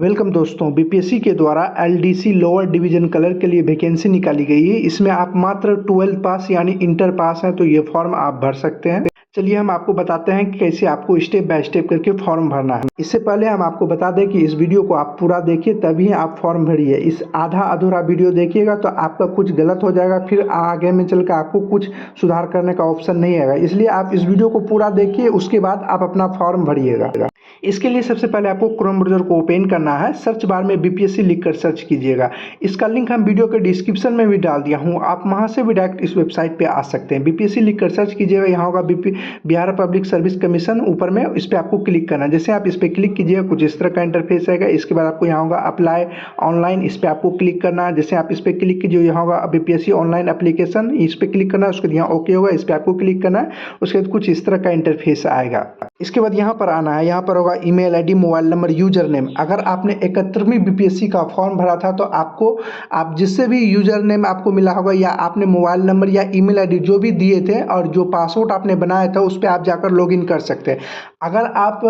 Welcome दोस्तों, BPSC के द्वारा एलडीसी लोअर डिवीजन कलर के लिए वैकेंसी निकाली गई है। इसमें आप मात्र 12th पास यानी इंटर पास हैं तो ये फॉर्म आप भर सकते हैं। चलिए हम आपको बताते हैं कि कैसे आपको स्टेप बाय स्टेप करके फॉर्म भरना है। इससे पहले हम आपको बता दें कि इस वीडियो को आप पूरा देखिए तभी आप फॉर्म भरिए। इस आधा अधूरा वीडियो देखिएगा तो आपका कुछ गलत हो जाएगा, फिर आगे में चल कर आपको कुछ सुधार करने का ऑप्शन नहीं आएगा। इसलिए आप इस वीडियो को पूरा देखिए, उसके बाद आप अपना फॉर्म भरिएगा। इसके लिए सबसे पहले आपको क्रोम ब्राउज़र को ओपन करना है। सर्च बार में बीपीएससी लिखकर सर्च कीजिएगा। इसका लिंक हम वीडियो के डिस्क्रिप्शन में भी डाल दिया हूँ, आप वहाँ से भी डायरेक्ट इस वेबसाइट पे आ सकते हैं। बीपीएससी लिखकर सर्च कीजिएगा, यहाँ होगा बिहार पब्लिक सर्विस कमीशन, ऊपर में इस पर आपको क्लिक करना है। जैसे आप इस पर क्लिक कीजिएगा कुछ इस तरह का इंटरफेस आएगा। इसके बाद आपको यहाँ होगा अप्लाई ऑनलाइन, इस पर आपको क्लिक करना है। जैसे आप इस पर क्लिक कीजिए, यहाँ होगा बीपीएससी ऑनलाइन एप्लीकेशन, इस पर क्लिक करना है। उसके बाद यहाँ ओके होगा, इस पर आपको क्लिक करना है। उसके बाद कुछ इस तरह का इंटरफेस आएगा। इसके बाद यहाँ पर आना है, यहाँ पर होगा email ID, mobile number, user name. अगर आपने 71वीं बीपीएससी का फॉर्म भरा था तो आप जिससे भी यूजर नेम आपको मिला होगा या आपने मोबाइल नंबर या ईमेल आईडी जो भी दिए थे और जो पासवर्ड आपने बनाया था उस पर आप जाकर लॉगिन कर सकते हैं। अगर आप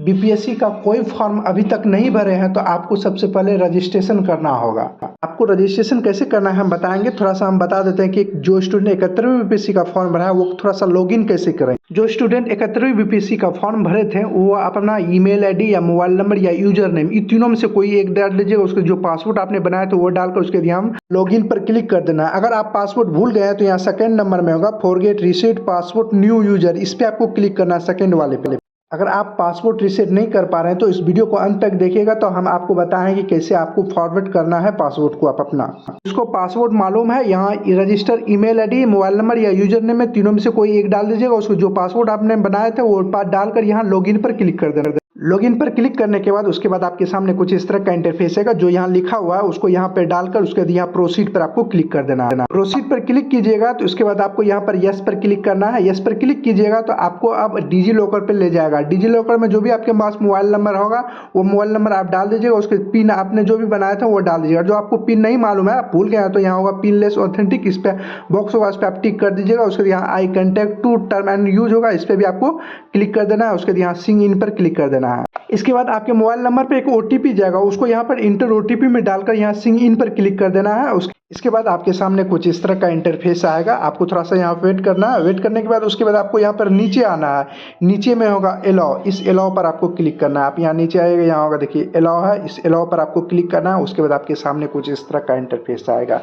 बीपीएससी का कोई फॉर्म अभी तक नहीं भरे हैं तो आपको सबसे पहले रजिस्ट्रेशन करना होगा। आपको रजिस्ट्रेशन कैसे करना है हम बताएंगे। थोड़ा सा हम बता देते हैं कि जो स्टूडेंट 71वीं बीपीएससी का फॉर्म भरा है वो थोड़ा सा लॉगिन कैसे करें। जो स्टूडेंट 71वीं बीपीएससी का फॉर्म भरे थे वो अपना ईमेल आईडी या मोबाइल नंबर या यूजर नेम, इन तीनों में से कोई एक डाल लीजिएगा। उसके जो पासवर्ड आपने बनाया तो वो डालकर उसके लिए हम लॉगिन पर क्लिक कर देना है। अगर आप पासवर्ड भूल गए हैं तो यहाँ सेकंड नंबर में होगा forget reset password new user, इस पर आपको क्लिक करना है सेकंड वाले पे। अगर आप पासवर्ड रीसेट नहीं कर पा रहे हैं तो इस वीडियो को अंत तक देखिएगा तो हम आपको बताएंगे कि कैसे आपको फॉरवर्ड करना है पासवर्ड को। आप अपना इसको पासवर्ड मालूम है, यहाँ register email ID, mobile number या यूजर नेम में तीनों में से कोई एक डाल दीजिएगा। उसको जो पासवर्ड आपने बनाया था वो डालकर यहाँ लॉगिन पर क्लिक कर देना। लॉगिन पर क्लिक करने के बाद उसके बाद आपके सामने कुछ इस तरह का इंटरफेस आएगा। जो यहाँ लिखा हुआ है उसको यहाँ पे डालकर उसके बाद यहाँ प्रोसीड पर आपको क्लिक कर देना है। प्रोसीड पर क्लिक कीजिएगा तो उसके बाद आपको यहाँ पर यस पर क्लिक करना है। यस पर क्लिक कीजिएगा तो आपको अब डिजी लॉकर पर ले जाएगा। डिजी लॉकर में जो भी आपके पास मोबाइल नंबर होगा वो मोबाइल नंबर आप डाल दीजिएगा। उसके पिन आपने जो भी बनाया था वो डाल दीजिएगा। जो आपको पिन नहीं मालूम है, आप भूल गए हैं, तो यहाँ होगा पिनलेस ऑथेंटिक, इस पर बॉक्स होगा, इस पर आप टिक कर दीजिएगा। उसके बाद यहाँ आई contact to term and use होगा, इस पर भी आपको क्लिक कर देना है। उसके बाद यहाँ सिंग इन पर क्लिक कर देना है। इसके बाद आपके मोबाइल नंबर पे एक ओटीपी जाएगा, उसको यहाँ पर इंटर ओटीपी में डालकर यहाँ सिंग इन पर क्लिक कर देना है। इसके बाद आपके सामने कुछ इस तरह का इंटरफेस आएगा। आपको थोड़ा सा यहाँ वेट करना है। वेट करने के बाद उसके बाद आपको यहाँ पर नीचे आना है। नीचे में होगा अलाउ, इस अलाउ पर आपको क्लिक करना है। आप यहाँ नीचे आएगा, यहाँ होगा देखिए अलाउ है, इस अलाउ पर आपको क्लिक करना है। उसके बाद आपके सामने कुछ इस तरह का इंटरफेस आएगा।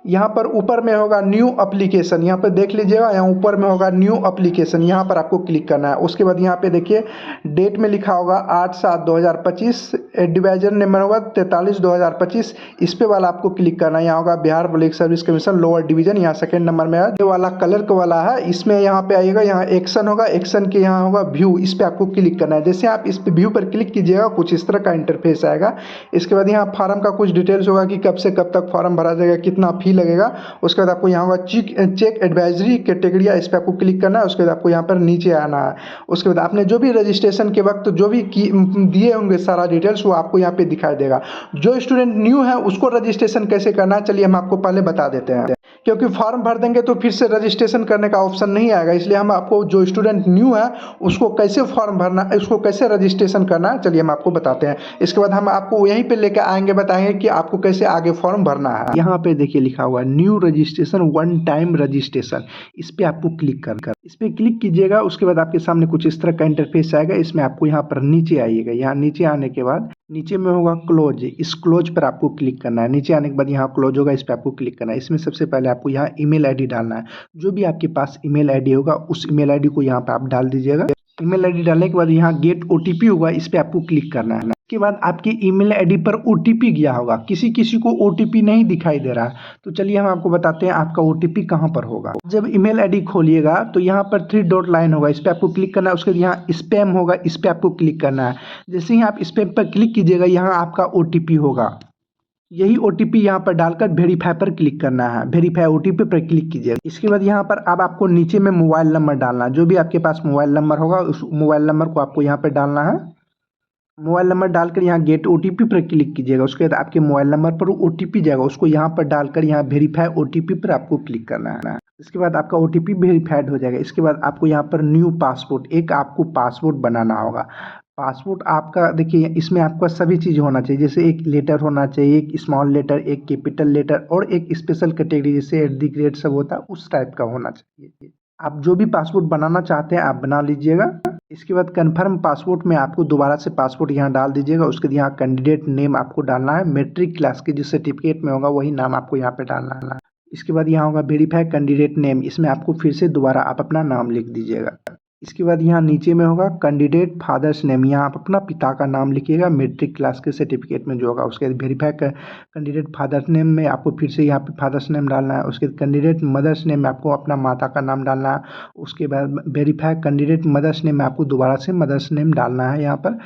यहाँ पर ऊपर में होगा न्यू एप्लीकेशन, यहाँ पर देख लीजिएगा, यहाँ ऊपर में होगा न्यू एप्लीकेशन, यहाँ पर आपको क्लिक करना है। उसके बाद यहाँ पे देखिए डेट में लिखा होगा 8/7/2025, डिवीजन नंबर होगा 43/2025, इस पे वाला आपको क्लिक करना है। यहाँ होगा Bihar public service commission lower division, यहाँ सेकंड नंबर में है। ये वाला कलर का वाला है, इसमें यहाँ पे आइएगा, यहाँ एक्शन होगा, एक्शन के यहाँ होगा व्यू, इस पर आपको क्लिक करना है। जैसे आप इस पे व्यू पर क्लिक कीजिएगा कुछ इस तरह का इंटरफेस आएगा। इसके बाद यहाँ फॉर्म का कुछ डिटेल्स होगा कि कब से कब तक फॉर्म भरा जाएगा, कितना फी लगेगा। उसके बाद आपको यहाँ होगा चेक एडवाइजरी कैटेगरी, इस पर आपको क्लिक करना है। उसके बाद आपको यहाँ पर नीचे आना है। उसके बाद आपने जो भी रजिस्ट्रेशन के वक्त जो भी दिए होंगे सारा डिटेल्स वो आपको यहाँ पे दिखाई देगा। जो स्टूडेंट न्यू है उसको रजिस्ट्रेशन कैसे करना है चलिए हम आपको पहले बता देते हैं, क्योंकि फॉर्म भर देंगे तो फिर से रजिस्ट्रेशन करने का ऑप्शन नहीं आएगा। इसलिए हम आपको जो स्टूडेंट न्यू है उसको कैसे फॉर्म भरना है, उसको कैसे रजिस्ट्रेशन करना है चलिए हम आपको बताते हैं। इसके बाद हम आपको यहीं पे लेकर आएंगे, बताएंगे कि आपको कैसे आगे फॉर्म भरना है। यहाँ पे देखिए लिखा हुआ new registration one time registration, इस पर आपको क्लिक कर इस पर क्लिक कीजिएगा। उसके बाद आपके सामने कुछ इस तरह का इंटरफेस आएगा। इसमें आपको यहाँ पर नीचे आइएगा। यहाँ नीचे आने के बाद नीचे में होगा क्लोज, इस क्लोज पर आपको क्लिक करना है। नीचे आने के बाद यहाँ क्लोज होगा, इस पर आपको क्लिक करना है। इसमें सबसे पहले आपको यहाँ ईमेल आईडी डालना है। जो भी आपके पास ईमेल आईडी होगा उस ईमेल आईडी को यहाँ पे आप डाल दीजिएगा। ईमेल आईडी डालने के बाद यहाँ गेट ओटीपी होगा, इस पर आपको क्लिक करना है। इसके बाद आपकी ईमेल आईडी पर ओटीपी गया होगा। किसी किसी को ओटीपी नहीं दिखाई दे रहा है तो चलिए हम आपको बताते हैं आपका ओटीपी कहाँ पर होगा। जब ईमेल आईडी खोलिएगा तो यहाँ पर 3 डॉट लाइन होगा, इस पर आपको क्लिक करना है। उसके बाद यहाँ स्पैम होगा, इस पर आपको क्लिक करना है। जैसे ही आप स्पैम पर क्लिक कीजिएगा यहाँ आपका ओटीपी होगा। यही ओटीपी यहाँ पर डालकर वेरीफाई पर क्लिक करना है। वेरीफाई ओटीपी पर क्लिक कीजिए। इसके बाद यहाँ पर अब आपको नीचे में मोबाइल नंबर डालना है। जो भी आपके पास मोबाइल नंबर होगा उस मोबाइल नंबर को आपको यहाँ पर डालना है। मोबाइल नंबर डालकर यहाँ गेट ओटीपी पर क्लिक कीजिएगा। उसके बाद आपके मोबाइल नंबर पर ओटीपी जाएगा, उसको यहाँ पर डालकर यहाँ वेरीफाई ओटीपी पर आपको क्लिक करना है। इसके बाद आपका ओटीपी वेरीफाइड हो जाएगा। इसके बाद आपको यहाँ पर न्यू पासपोर्ट, एक आपको पासपोर्ट बनाना होगा। पासपोर्ट आपका देखिए इसमें आपका सभी चीज़ होना चाहिए, जैसे एक लेटर होना चाहिए, एक स्मॉल लेटर, एक कैपिटल लेटर और एक स्पेशल कैटेगरी जैसे एट द ग्रेड सब होता है उस टाइप का होना चाहिए। आप जो भी पासपोर्ट बनाना चाहते हैं आप बना लीजिएगा। इसके बाद कन्फर्म पासपोर्ट में आपको दोबारा से पासपोर्ट यहाँ डाल दीजिएगा। उसके बाद यहाँ कैंडिडेट नेम आपको डालना है, मैट्रिक क्लास के जिस सर्टिफिकेट में होगा वही नाम आपको यहाँ पे डालना है। इसके बाद यहाँ होगा वेरीफाई कैंडिडेट नेम, इसमें आपको फिर से दोबारा आप अपना नाम लिख दीजिएगा। इसके बाद यहाँ नीचे में होगा कैंडिडेट फादर्स नेम, यहाँ आप अपना पिता का नाम लिखिएगा मैट्रिक क्लास के सर्टिफिकेट में जो होगा। उसके बाद वेरीफाई कैंडिडेट फादर्स नेम में आपको फिर से यहाँ पे फादर्स नेम डालना है। उसके बाद कैंडिडेट मदर्स नेम में आपको अपना माता का नाम डालना है। उसके बाद वेरीफाई कैंडिडेट मदर्स नेम में आपको दोबारा से मदर्स नेम डालना है यहाँ पर।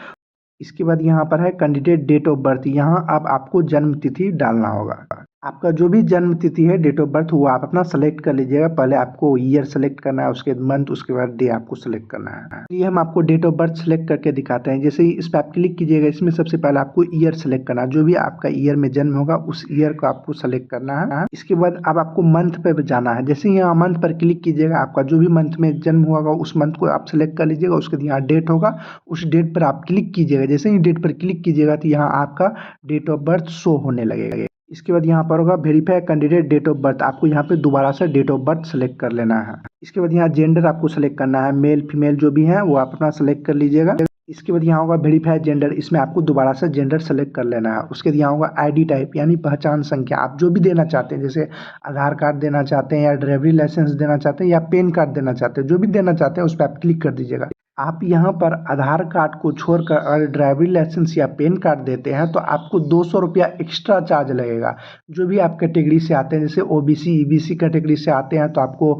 इसके बाद यहाँ पर है कैंडिडेट डेट ऑफ बर्थ, यहाँ अब आपको जन्म तिथि डालना होगा। आपका जो भी जन्म तिथि है डेट ऑफ बर्थ वो आप अपना सेलेक्ट कर लीजिएगा। पहले आपको ईयर सेलेक्ट करना है, उसके बाद मंथ, उसके बाद डे आपको सेलेक्ट करना है। ये हम आपको डेट ऑफ बर्थ सेलेक्ट करके दिखाते हैं। जैसे ही इस पर आप क्लिक कीजिएगा, इसमें सबसे पहले आपको ईयर सेलेक्ट करना है। जो भी आपका ईयर में जन्म होगा उस ईयर को आपको सेलेक्ट करना है। इसके बाद अब आपको मंथ पे जाना है। जैसे ही यहाँ मंथ पर क्लिक कीजिएगा, आपका जो भी मंथ में जन्म होगा उस मंथ को आप सेलेक्ट कर लीजिएगा। उसके बाद यहाँ डेट होगा, उस डेट पर आप क्लिक कीजिएगा। जैसे ही डेट पर क्लिक कीजिएगा तो यहाँ आपका डेट ऑफ बर्थ शो होने लगेगा। इसके बाद यहाँ पर होगा verify candidate date of birth, आपको यहाँ पे दोबारा से डेट ऑफ बर्थ सेलेक्ट कर लेना है। इसके बाद यहाँ जेंडर आपको सेलेक्ट करना है, मेल फीमेल जो भी है वो आप अपना सेलेक्ट कर लीजिएगा। इसके बाद यहाँ होगा वेरीफाई जेंडर, इसमें आपको दोबारा से जेंडर सेलेक्ट कर लेना है। उसके बाद यहाँ होगा आईडी टाइप यानी पहचान संख्या, आप जो भी देना चाहते हैं, जैसे आधार कार्ड देना चाहते हैं या ड्राइवरी लाइसेंस देना चाहते हैं या पैन कार्ड देना चाहते हैं, जो भी देना चाहते हैं उस पर आप क्लिक कर दीजिएगा। आप यहाँ पर आधार कार्ड को छोड़कर अगर ड्राइवरी लाइसेंस या पैन कार्ड देते हैं तो आपको 200 रुपया एक्स्ट्रा चार्ज लगेगा। जो भी आप कैटेगरी से आते हैं, जैसे ओबीसी ईबीसी कैटेगरी से आते हैं तो आपको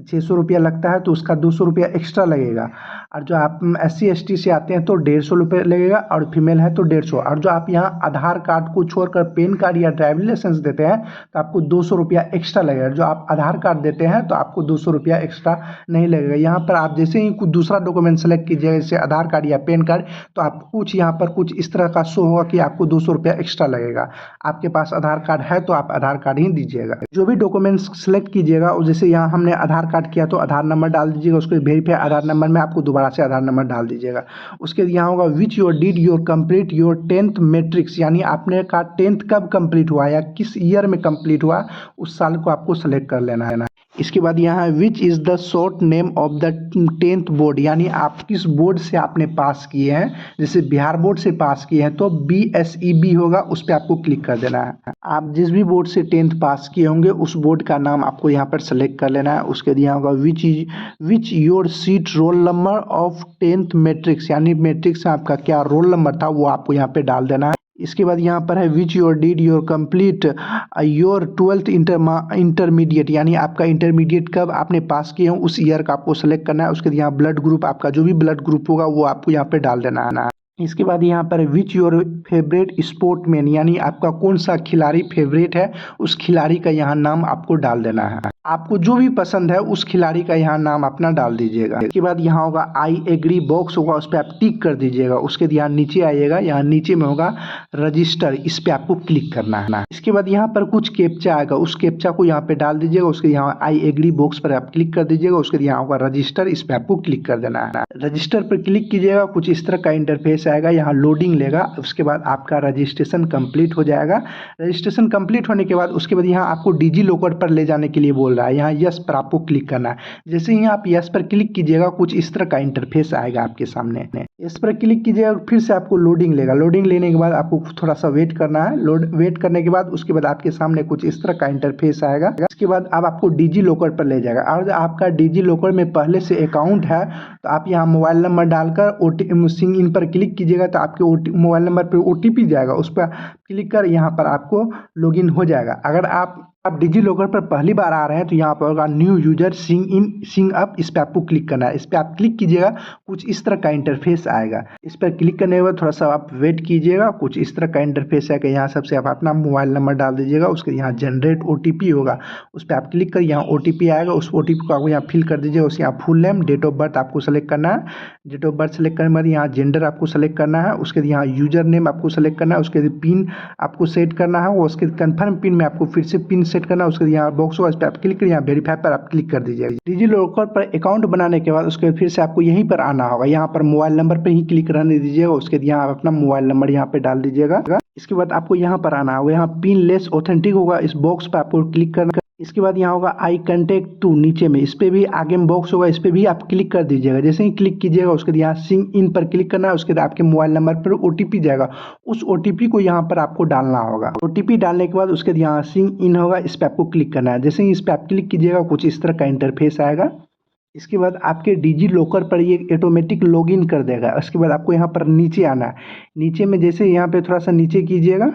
600 रुपया लगता है, तो उसका 200 रुपया एक्स्ट्रा लगेगा। और जो आप SC ST से आते हैं तो 150 रुपये लगेगा और फीमेल है तो 150। और जो आप यहाँ आधार कार्ड को छोड़कर पैन कार्ड या ड्राइवरी लाइसेंस देते हैं तो आपको 200 रुपया एक्स्ट्रा लगेगा। जो आप आधार कार्ड देते हैं तो आपको 200 रुपया एक्स्ट्रा नहीं लगेगा। यहाँ पर आप जैसे ही कुछ दूसरा डॉक्यूमेंट सेलेक्ट कीजिएगा, जैसे आधार कार्ड या पैन कार्ड, तो आपको कुछ यहाँ पर कुछ इस तरह का शो होगा कि आपको 200 रुपया एक्स्ट्रा लगेगा। आपके पास आधार कार्ड है तो आप आधार कार्ड ही दीजिएगा। जो भी डॉक्यूमेंट्स सेलेक्ट कीजिएगा, जैसे यहाँ हमने आधार कार्ड किया तो आधार नंबर डाल दीजिएगा। उसके वेरीफाई आधार नंबर में आपको दोबारा से आधार नंबर डाल दीजिएगा। उसके यहाँ होगा which your did your complete your 10th matrix, यानी आपने का 10th कब कंप्लीट हुआ या किस ईयर में कंप्लीट हुआ उस साल को आपको सेलेक्ट कर लेना है। इसके बाद यहाँ which is the short name of the 10th board, यानी आप किस बोर्ड से आपने पास किए हैं। जैसे बिहार बोर्ड से पास किए हैं तो BSEB होगा, उस पर आपको क्लिक कर देना है। आप जिस भी बोर्ड से 10th पास किए होंगे उस बोर्ड का नाम आपको यहाँ पर सेलेक्ट कर लेना है। उसके बाद यहाँ होगा which your seat roll number of 10th matrix, यानी मैट्रिक्स में आपका क्या रोल नंबर था वो आपको यहाँ पे डाल देना है। इसके बाद यहाँ पर है which your did your complete your 12th intermediate, यानी आपका इंटरमीडिएट कब आपने पास किए हो उस ईयर का आपको सेलेक्ट करना है। उसके बाद यहाँ ब्लड ग्रुप, आपका जो भी ब्लड ग्रुप होगा वो आपको यहाँ पे डाल देना है। इसके बाद यहाँ पर विच योर फेवरेट स्पोर्टमैन, यानी आपका कौन सा खिलाड़ी फेवरेट है उस खिलाड़ी का यहाँ नाम आपको डाल देना है। आपको जो भी पसंद है उस खिलाड़ी का यहाँ नाम अपना डाल दीजिएगा। इसके बाद यहाँ होगा आई एग्री बॉक्स होगा, उस पर आप टिक कर दीजिएगा। उसके बाद यहाँ नीचे आइएगा, यहाँ नीचे में होगा रजिस्टर, इस पर आपको क्लिक करना है। इसके बाद यहाँ पर कुछ कैप्चा आएगा, उस कैप्चा को यहाँ पे डाल दीजिएगा। उसके यहाँ आई एग्री बॉक्स पर आप क्लिक कर दीजिएगा। उसके यहाँ होगा रजिस्टर, इस पर आपको क्लिक कर देना है। रजिस्टर पर क्लिक कीजिएगा, कुछ इस तरह का इंटरफेस आएगा, यहाँ लोडिंग लेगा। उसके बाद आपका रजिस्ट्रेशन कंप्लीट हो जाएगा। रजिस्ट्रेशन कंप्लीट होने के बाद उसके बाद यहाँ आपको डिजी लॉकर पर ले जाने के लिए बोल रहा है, यहाँ यस पर आपको क्लिक करना है। जैसे ही आप यस पर क्लिक कीजिएगा कुछ इस तरह का इंटरफेस आएगा आपके सामने। इस पर क्लिक कीजिएगा, फिर से आपको लोडिंग लेगा। लोडिंग लेने के बाद आपको थोड़ा सा वेट करना है। वेट करने के बाद उसके बाद आपके सामने कुछ इस तरह का इंटरफेस आएगा। इसके बाद अब आपको डिजी लॉकर पर ले जाएगा। और आपका डिजी लॉकर में पहले से अकाउंट है तो आप यहाँ मोबाइल नंबर डालकर सिंग इन पर क्लिक कीजिएगा तो आपके मोबाइल नंबर पर OTP जाएगा। उस पर क्लिक कर यहाँ पर आपको लॉगिन हो जाएगा। अगर आप डिजी लॉकर पर पहली बार आ रहे हैं तो यहाँ पर होगा न्यू यूजर सिंग अप, इस पर आपको क्लिक करना है। इस पर आप क्लिक कीजिएगा, कुछ इस तरह का इंटरफेस आएगा। इस पर क्लिक करने के बाद थोड़ा सा आप वेट कीजिएगा, कुछ इस तरह का इंटरफेस आएगा। यहाँ सबसे आप अपना मोबाइल नंबर डाल दीजिएगा। उसके यहाँ जनरेट OTP होगा, उस पर आप क्लिक कर यहाँ OTP आएगा। उस OTP को आपको यहाँ फिल कर दीजिएगा। उसके यहाँ full name, date of birth आपको सेलेक्ट करना है। डेट ऑफ बर्थ सेलेक्ट करने के बाद यहाँ जेंडर आपको सेलेक्ट करना है। उसके बाद यहाँ यूजर नेम आपको सेलेक्ट करना है। उसके बाद पिन आपको सेट करना है। उसके कन्फर्म पिन में आपको फिर से पिन सेट करना है, उसके यहाँ बॉक्स होगा, इस पर आप क्लिक करिए, यहाँ वेरीफाई पर आप क्लिक कर दीजिएगा। डिजी लॉकर पर अकाउंट बनाने के बाद उसके बाद फिर से आपको यहीं पर आना होगा, यहाँ पर मोबाइल नंबर पर ही क्लिक रहने दीजिएगा। उसके बाद यहाँ आप अपना मोबाइल नंबर यहाँ पे डाल दीजिएगा। इसके बाद आपको यहाँ पर आना होगा, यहाँ पिन लेस ऑथेंटिक होगा, इस बॉक्स पर आपको क्लिक करना। इसके बाद यहाँ होगा आई कंटेक्ट टू, नीचे में इस पे भी आगे में बॉक्स होगा, इस पे भी आप क्लिक कर दीजिएगा। जैसे ही क्लिक कीजिएगा उसके बाद यहाँ सिंग इन पर क्लिक करना है। उसके बाद आपके मोबाइल नंबर पर ओटीपी जाएगा, उस ओटीपी को यहाँ पर आपको डालना होगा। ओटीपी डालने के बाद उसके बाद यहाँ सिंग इन होगा, इस पर आपको क्लिक करना है। जैसे ही इस पर आप क्लिक कीजिएगा कुछ इस तरह का इंटरफेस आएगा। इसके बाद आपके डिजी लॉकर पर ये ऑटोमेटिक लॉगिन कर देगा। उसके बाद आपको यहाँ पर नीचे आना है, नीचे में जैसे यहाँ पे थोड़ा सा नीचे कीजिएगा,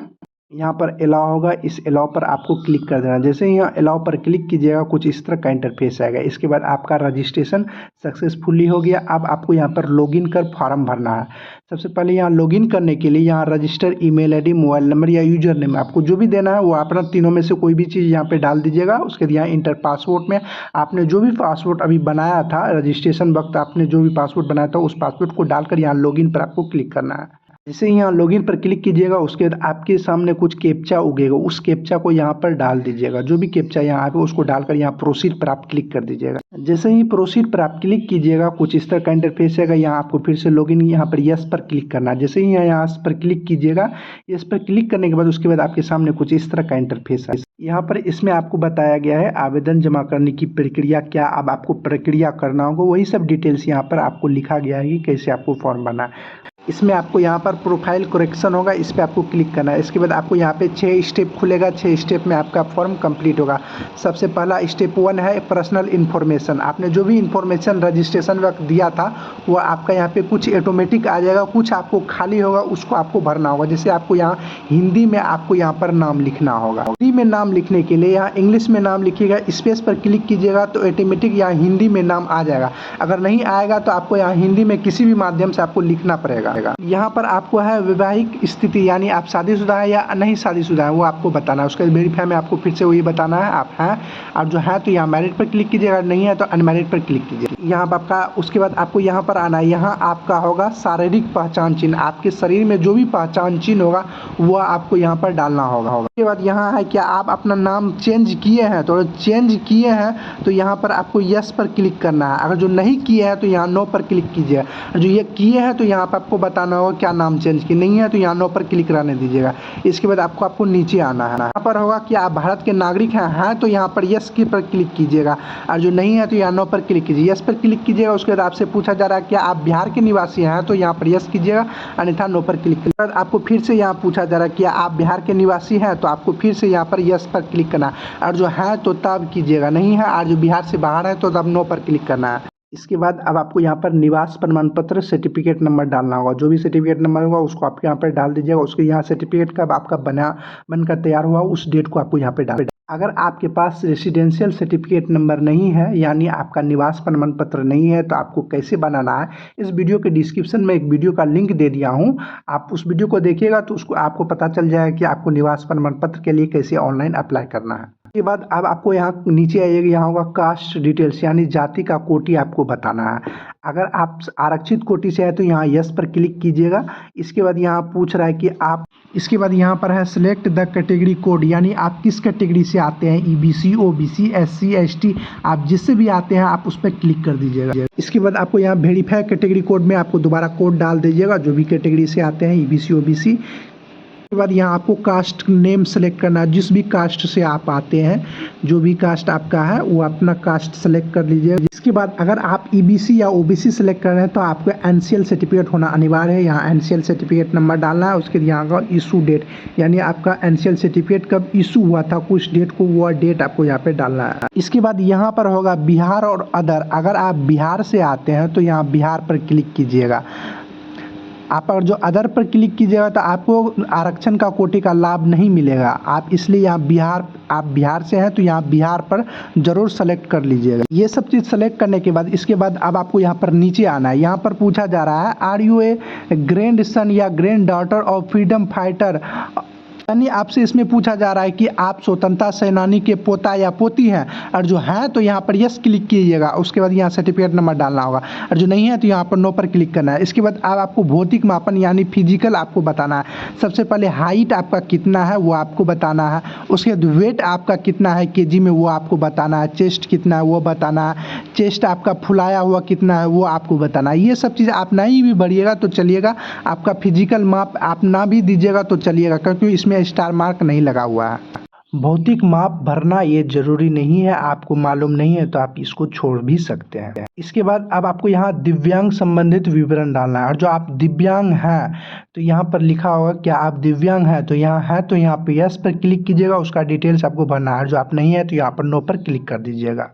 यहाँ पर अलाउ होगा, इस अलाउ पर आपको क्लिक कर देना। जैसे ही यहाँ अलाउ पर क्लिक कीजिएगा कुछ इस तरह का इंटरफेस आएगा। इसके बाद आपका रजिस्ट्रेशन सक्सेसफुली हो गया। अब आपको यहाँ पर लॉगिन कर फॉर्म भरना है। सबसे पहले यहाँ लॉगिन करने के लिए यहाँ register email ID, mobile number या यूजर नेम आपको जो भी देना है वो अपना तीनों में से कोई भी चीज़ यहाँ पे डाल दीजिएगा। उसके बाद यहाँ इंटर पासवर्ड में आपने जो भी पासवर्ड अभी बनाया था रजिस्ट्रेशन वक्त, आपने जो भी पासवर्ड बनाया था उस पासवर्ड को डालकर यहाँ लॉगिन पर आपको क्लिक करना है। जैसे ही यहाँ लॉगिन पर क्लिक कीजिएगा उसके बाद आपके सामने कुछ कैप्चा उगेगा, उस कैप्चा को यहाँ पर डाल दीजिएगा। जो भी कैप्चा यहाँ आए उसको डालकर यहाँ प्रोसीड पर आप क्लिक कर दीजिएगा। जैसे ही प्रोसीड पर आप क्लिक कीजिएगा कुछ इस तरह का इंटरफेस आएगा। यहाँ आपको फिर से लॉगिन यहाँ पर यस पर क्लिक करना है। जैसे ही यहाँ पर क्लिक कीजिएगा, यस पर क्लिक करने के बाद उसके बाद आपके सामने कुछ इस तरह का इंटरफेस है। यहाँ पर इसमें आपको बताया गया है आवेदन जमा करने की प्रक्रिया क्या, अब आपको प्रक्रिया करना होगा, वही सब डिटेल्स यहाँ पर आपको लिखा गया है कि कैसे आपको फॉर्म भरना है। इसमें आपको यहाँ पर प्रोफाइल करेक्शन होगा, इस पर आपको क्लिक करना है। इसके बाद आपको यहाँ पे 6 स्टेप खुलेगा, 6 स्टेप में आपका फॉर्म कंप्लीट होगा। सबसे पहला स्टेप 1 है पर्सनल इन्फॉर्मेशन। आपने जो भी इन्फॉर्मेशन रजिस्ट्रेशन वक्त दिया था वो आपका यहाँ पे कुछ ऑटोमेटिक आ जाएगा, कुछ आपको खाली होगा, उसको आपको भरना होगा। जैसे आपको यहाँ हिंदी में आपको यहाँ पर नाम लिखना होगा। हिंदी में नाम लिखने के लिए यहाँ इंग्लिश में नाम लिखिएगा, स्पेस पर क्लिक कीजिएगा तो ऑटोमेटिक यहाँ हिंदी में नाम आ जाएगा। अगर नहीं आएगा तो आपको यहाँ हिंदी में किसी भी माध्यम से आपको लिखना पड़ेगा। यहाँ पर आपको है वैवाहिक स्थिति, यानी आप शादीशुदा है या नहीं शादीशुदा है वो आपको बताना है। उसके वेरीफाई में आपको फिर से वही बताना है आप हैं, और जो है तो यहाँ मैरिड पर क्लिक कीजिएगा, नहीं है तो अनमैरिड पर क्लिक कीजिएगा। यहाँ पर आपका उसके बाद आपको यहाँ पर आना है, यहाँ आपका होगा शारीरिक पहचान चिन्ह। आपके शरीर में जो भी पहचान चिन्ह होगा वो आपको यहाँ पर डालना होगा। उसके बाद यहाँ है क्या आप अपना नाम चेंज किए हैं, तो चेंज किए हैं तो यहाँ पर आपको यस पर क्लिक करना है। अगर जो नहीं किए हैं तो यहाँ नो पर क्लिक कीजिए। जो ये किए हैं तो यहाँ पर आपको बताना होगा क्या नाम चेंज की, नहीं है तो यहाँ नो पर क्लिक रहने दीजिएगा। इसके बाद आपको नीचे आना है, यहाँ पर होगा कि आप भारत के नागरिक हैं तो यहाँ पर यस की पर क्लिक कीजिएगा, और जो नहीं है तो यहाँ नो पर क्लिक कीजिए। यस पर क्लिक कीजिएगा। उसके बाद आपसे पूछा जा रहा है कि आप बिहार के निवासी हैं तो यहाँ पर यस कीजिएगा, अन्यथा नो पर क्लिक कीजिएगा। आपको फिर से यहाँ पूछा जा रहा है कि आप बिहार के निवासी हैं तो आपको फिर से यहाँ पर यस पर क्लिक करना है, और जो है तो तब कीजिएगा, नहीं है और जो बिहार से बाहर है तो तब नो पर क्लिक करना है। इसके बाद अब आपको यहाँ पर निवास प्रमाण पत्र सर्टिफिकेट नंबर डालना होगा। जो भी सर्टिफिकेट नंबर होगा उसको आप यहाँ पर डाल दीजिएगा। उसके यहाँ सर्टिफिकेट कब आपका बनकर तैयार हुआ उस डेट को आपको यहाँ पे डाल। अगर आपके पास रेसिडेंशियल सर्टिफिकेट नंबर नहीं है, यानी आपका निवास प्रमाण पत्र नहीं है, तो आपको कैसे बनाना है इस वीडियो के डिस्क्रिप्शन में एक वीडियो का लिंक दे दिया हूँ। आप उस वीडियो को देखिएगा तो उसको आपको पता चल जाएगा कि आपको निवास प्रमाण पत्र के लिए कैसे ऑनलाइन अप्लाई करना है। उसके बाद अब आपको यहाँ नीचे आइएगा, यहाँ होगा कास्ट डिटेल्स, यानी जाति का कोटि आपको बताना है। अगर आप आरक्षित कोटि से है तो यहाँ यस पर क्लिक कीजिएगा। इसके बाद यहाँ पूछ रहा है कि आप, इसके बाद यहाँ पर है सिलेक्ट द कैटेगरी कोड, यानी आप किस कैटेगरी से आते हैं, ईबीसी, ओबीसी, एससी, एसटी, आप जिससे भी आते हैं आप उस पर क्लिक कर दीजिएगा। इसके बाद आपको यहाँ वेरीफाई कैटेगरी कोड में आपको दोबारा कोड डाल दीजिएगा, जो भी कैटेगरी से आते हैं, ईबीसी, ओबीसी। उसके बाद यहाँ आपको कास्ट नेम सेलेक्ट करना है, जिस भी कास्ट से आप आते हैं, जो भी कास्ट आपका है वो अपना कास्ट सेलेक्ट कर लीजिए। इसके बाद अगर आप ईबीसी या ओबीसी सेलेक्ट कर रहे हैं तो आपको एनसीएल सर्टिफिकेट होना अनिवार्य है। यहाँ एनसीएल सर्टिफिकेट नंबर डालना है। उसके यहाँ का इशू डेट, यानी आपका एनसीएल सर्टिफिकेट कब इशू हुआ था कुछ डेट को, वो डेट आपको यहाँ पे डालना है। इसके बाद यहाँ पर होगा बिहार और अदर। अगर आप बिहार से आते हैं तो यहाँ बिहार पर क्लिक कीजिएगा। आप अगर जो अदर पर क्लिक कीजिएगा तो आपको आरक्षण का कोटि का लाभ नहीं मिलेगा। आप इसलिए यहाँ आप बिहार से हैं तो यहाँ बिहार पर जरूर सेलेक्ट कर लीजिएगा। ये सब चीज़ सेलेक्ट करने के बाद इसके बाद अब आपको यहाँ पर नीचे आना है। यहाँ पर पूछा जा रहा है are you a grandson या granddaughter of freedom fighter यानी आपसे इसमें पूछा जा रहा है कि आप स्वतंत्रता सेनानी के पोता या पोती हैं, और जो हैं तो यहाँ पर यस क्लिक कीजिएगा। उसके बाद यहाँ सर्टिफिकेट नंबर डालना होगा, और जो नहीं है तो यहाँ पर नो पर क्लिक करना है। इसके बाद अब आपको भौतिक मापन यानी फिजिकल आपको बताना है। सबसे पहले हाइट आपका कितना है वो आपको बताना है। उसके बाद वेट आपका कितना है केजी में वो आपको बताना है। चेस्ट कितना है वो बताना है। चेस्ट आपका फुलाया हुआ कितना है वो आपको बताना है। ये सब चीज़ आप नहीं भी बढ़िएगा तो चलिएगा, आपका फिजिकल माप आप ना भी दीजिएगा तो चलिएगा, क्योंकि इसमें स्टार मार्क नहीं लगा हुआ है। भौतिक माप भरना ये जरूरी नहीं है, आपको मालूम नहीं है तो आप इसको छोड़ भी सकते हैं। इसके बाद अब आपको यहाँ दिव्यांग संबंधित विवरण डालना है, और जो आप दिव्यांग हैं तो यहाँ पर लिखा होगा क्या आप दिव्यांग हैं, तो यहाँ है तो यहाँ पे यस पर क्लिक कीजिएगा। उसका डिटेल्स आपको भरना है। जो आप नहीं है तो यहाँ पर नो पर क्लिक कर दीजिएगा।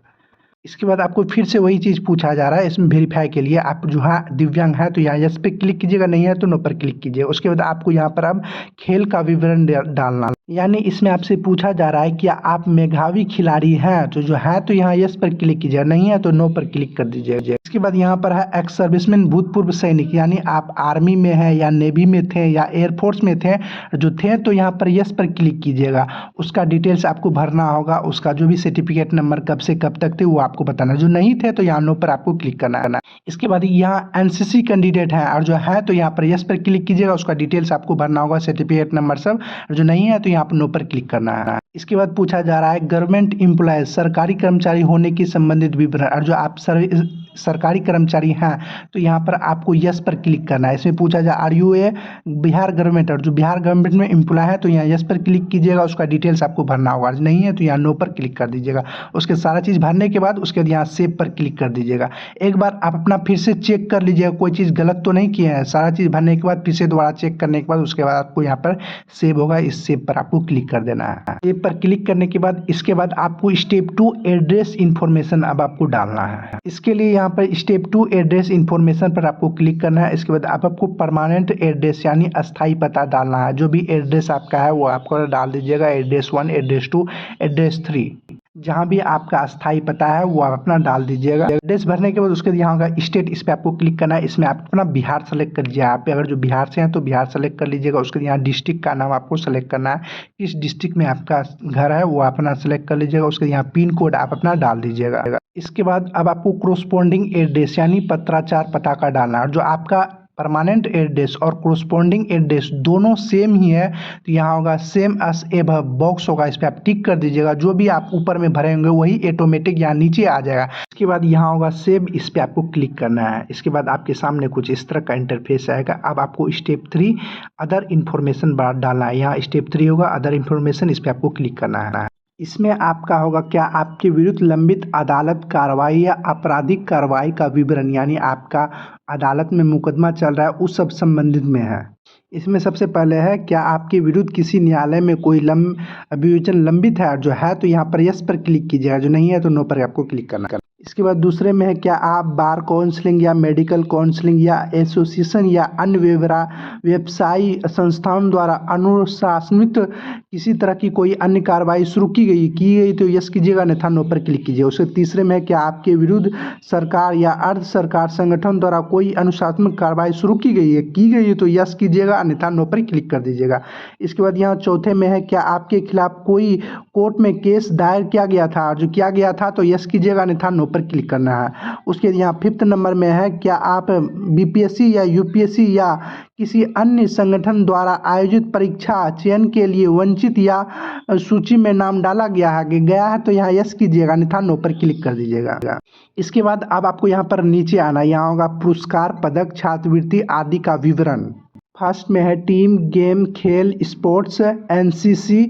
इसके बाद आपको फिर से वही चीज़ पूछा जा रहा है इसमें वेरीफाई के लिए। आप जो है दिव्यांग है तो यहाँ यस पे क्लिक कीजिएगा, नहीं है तो नो पर क्लिक कीजिए। उसके बाद आपको यहाँ पर अब खेल का विवरण डालना, यानी इसमें आपसे पूछा जा रहा है कि आप मेधावी खिलाड़ी हैं, तो जो है तो यहाँ यस पर क्लिक कीजिए, नहीं है तो नो पर क्लिक कर दीजिए। इसके बाद यहाँ पर है एक्स सर्विसमैन भूतपूर्व सैनिक, यानी आप आर्मी में हैं या नेवी में थे या एयरफोर्स में थे। जो थे तो यहाँ पर यस पर क्लिक कीजिएगा। उसका डिटेल्स आपको भरना होगा, उसका जो भी सर्टिफिकेट नंबर कब से कब तक थे वो आपको बताना। जो नहीं थे तो यहाँ नो पर आपको क्लिक करना है। इसके बाद यहाँ एनसीसी कैंडिडेट है, और जो है तो यहाँ पर यस पर क्लिक कीजिएगा। उसका डिटेल्स आपको भरना होगा, सर्टिफिकेट नंबर सब। जो नहीं है तो यहाँ पर नो पर क्लिक करना है। इसके बाद पूछा जा रहा है गवर्नमेंट एम्प्लॉय सरकारी कर्मचारी होने की संबंधित विवरण, और जो आप सरकारी कर्मचारी हैं तो यहाँ पर आपको यस पर क्लिक करना है। इसमें पूछा जा are you a Bihar government, और जो बिहार गवर्नमेंट में एम्प्लॉय है तो यहाँ यस पर क्लिक कीजिएगा। उसका डिटेल्स आपको भरना होगा। नहीं है तो यहाँ नो पर क्लिक कर दीजिएगा। उसके सारा चीज़ भरने के बाद उसके बाद यहाँ सेव पर क्लिक कर दीजिएगा। एक बार आप अपना फिर से चेक कर लीजिएगा कोई चीज़ गलत तो नहीं किए हैं। सारा चीज़ भरने के बाद फिर से दोबारा चेक करने के बाद उसके बाद आपको यहाँ पर सेव होगा, इस सेव पर आपको क्लिक कर देना है। सेव पर क्लिक करने के बाद इसके बाद आपको स्टेप 2 एड्रेस इन्फॉर्मेशन अब आपको डालना है। इसके लिए यहाँ पर स्टेप 2 एड्रेस इन्फॉर्मेशन पर आपको क्लिक करना है। इसके बाद आपको परमानेंट एड्रेस यानी अस्थाई पता डालना है। जो भी एड्रेस आपका है वो आपको डाल दीजिएगा। एड्रेस 1, एड्रेस 2, एड्रेस 3, जहाँ भी आपका अस्थाई पता है वो आप अपना डाल दीजिएगा। एड्रेस भरने के बाद उसके बाद यहाँ होगा स्टेट, इस पर आपको क्लिक करना है। इसमें आप अपना बिहार सेलेक्ट कर लीजिए। आप अगर जो बिहार से हैं तो बिहार सेलेक्ट कर लीजिएगा। उसके बाद यहाँ डिस्ट्रिक्ट का नाम आपको सेलेक्ट करना है, किस डिस्ट्रिक्ट में आपका घर है वो अपना सेलेक्ट कर लीजिएगा। उसके बाद यहाँ पिन कोड आप अपना डाल दीजिएगा। इसके बाद अब आपको कोरोस्पोंडिंग एड्रेस यानी पत्राचार पता का डालना है। और जो आपका परमानेंट एड्रेस और कोरोस्पोंडिंग एड्रेस दोनों सेम ही है तो यहाँ होगा सेम एस एबव बॉक्स होगा, इस पर आप टिक कर दीजिएगा। जो भी आप ऊपर में भरे होंगे वही ऑटोमेटिक यहाँ नीचे आ जाएगा। इसके बाद यहाँ होगा सेव, इस पर आपको क्लिक करना है। इसके बाद आपके सामने कुछ इस तरह का इंटरफेस आएगा। अब आपको स्टेप 3 अदर इन्फॉर्मेशन डालना है। यहाँ स्टेप 3 होगा अदर इन्फॉर्मेशन, इस पर आपको क्लिक करना है। इसमें आपका होगा क्या आपके विरुद्ध लंबित अदालत कार्रवाई या आपराधिक कार्रवाई का विवरण, यानी आपका अदालत में मुकदमा चल रहा है उस सब संबंधित में है। इसमें सबसे पहले है क्या आपके विरुद्ध किसी न्यायालय में कोई अभियोजन लंबित है, जो है तो यहाँ पर यस पर क्लिक कीजिएगा। जो नहीं है तो नो पर आपको क्लिक करना है। इसके बाद दूसरे में है क्या आप बार काउंसलिंग या मेडिकल काउंसलिंग या एसोसिएशन या अन्य व्यवसायी संस्थाओं द्वारा अनुशासनित किसी तरह की कोई अन्य कार्रवाई शुरू की गई तो यस कीजिएगा, अन्यथा नो पर क्लिक कीजिए। उसके तीसरे में क्या आपके विरुद्ध सरकार या अर्ध सरकार संगठन द्वारा कोई अनुशासनात्मक कार्रवाई शुरू की गई है तो यस कीजिएगा, अन्यथा नो पर क्लिक कर दीजिएगा। इसके बाद यहाँ चौथे में है क्या आपके खिलाफ कोई कोर्ट में केस दायर किया गया था, जो किया गया था तो यस कीजिएगा, अन्यथा नो पर क्लिक करना है। उसके यहाँ 5th नंबर में है क्या आप बीपीएससी या यूपीएससी या किसी अन्य संगठन द्वारा आयोजित परीक्षा चयन के लिए वंचित या सूची में नाम डाला गया है तो यहाँ यस कीजिएगा, अन्यथा नो पर क्लिक कर दीजिएगा। इसके बाद अब आपको यहाँ पर नीचे आना, यहाँ होगा पुरस्कार, पदक, छात्रवृत्ति आदि का विवरण। फर्स्ट में है टीम, गेम, खेल, स्पोर्ट्स, एनसीसी,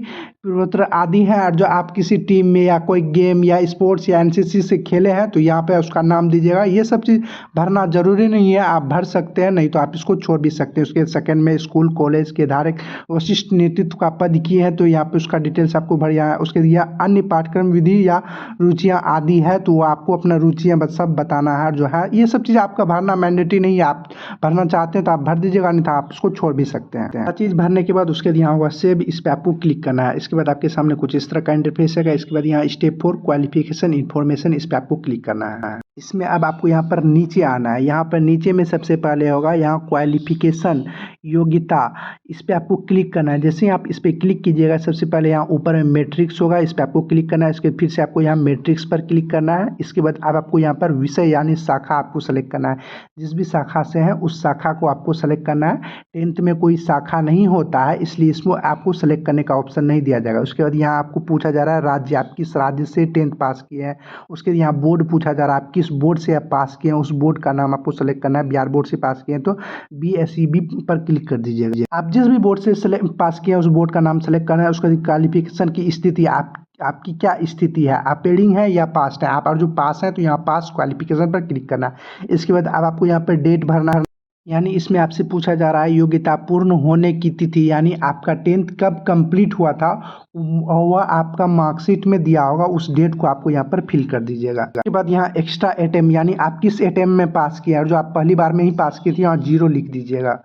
पूर्वोत्तर आदि हैं। और जो आप किसी टीम में या कोई गेम या स्पोर्ट्स या एनसीसी से खेले हैं तो यहाँ पे उसका नाम दीजिएगा। ये सब चीज़ भरना जरूरी नहीं है, आप भर सकते हैं, नहीं तो आप इसको छोड़ भी सकते हैं। उसके सेकंड में स्कूल कॉलेज के धारक वशिष्ठ नेतृत्व का पद किए हैं तो यहाँ पे उसका डिटेल्स आपको भरिया है। उसके लिए अन्य पाठ्यक्रम विधि या रुचियाँ आदि है तो आपको अपना रुचियाँ सब बताना है। जो है ये सब चीज़ आपका भरना मैंडेटरी नहीं है, आप भरना चाहते हैं तो आप भर दीजिएगा, नहीं तो आप उसको छोड़ भी सकते हैं। हर चीज़ भरने के बाद उसके यहाँ होगा सेव, इस पर आपको क्लिक करना है। इसके बाद आपके सामने कुछ इस तरह का इंटरफेस है। इसके बाद यहाँ स्टेप 4 क्वालिफिकेशन इन्फॉर्मेशन, इस पर आपको क्लिक करना है। इसमें अब आपको यहाँ पर नीचे आना है। यहाँ पर नीचे में सबसे पहले होगा यहाँ क्वालिफिकेशन, योग्यता, इस पे आपको क्लिक करना है। जैसे ही आप इस पे क्लिक कीजिएगा, सबसे पहले यहाँ ऊपर में मैट्रिक्स होगा, इस पे आपको क्लिक करना है। इसके फिर से आपको यहाँ मैट्रिक्स पर क्लिक करना है। इसके बाद अब आपको यहाँ पर विषय यानी शाखा आपको सेलेक्ट करना है। जिस भी शाखा से है उस शाखा को आपको सेलेक्ट करना है। 10th में कोई शाखा नहीं होता है, इसलिए इसमें आपको सेलेक्ट करने का ऑप्शन नहीं दिया जाएगा। उसके बाद यहाँ आपको पूछा जा रहा है राज्य, आप किस राज्य से 10th पास किए हैं। उसके यहाँ बोर्ड पूछा जा रहा है, आप किस बोर्ड से आप पास किए हैं, उस बोर्ड का नाम आपको सेलेक्ट करना है। बिहार बोर्ड से पास किए हैं तो BSEB पर क्लिक कर दीजिएगा। आप जिस भी बोर्ड से पास किए हैं उस बोर्ड का नाम सेलेक्ट करना है। उसका क्वालिफिकेशन की स्थिति, आपकी क्या स्थिति है, आप पेडिंग है या पास है। आप और जो पास है तो यहाँ पास क्वालिफिकेशन पर क्लिक करना है। इसके बाद अब आपको यहाँ पर डेट भरना है, यानी इसमें आपसे पूछा जा रहा है योग्यता पूर्ण होने की तिथि, यानी आपका 10th कब कंप्लीट हुआ था वह आपका मार्कशीट में दिया होगा, उस डेट को आपको यहाँ पर फिल कर दीजिएगा। उसके बाद यहाँ एक्स्ट्रा अटेम्प्ट, यानी आप किस अटेम्प्ट में पास किया, और जो आप पहली बार में ही पास की थी यहाँ 0 लिख दीजिएगा।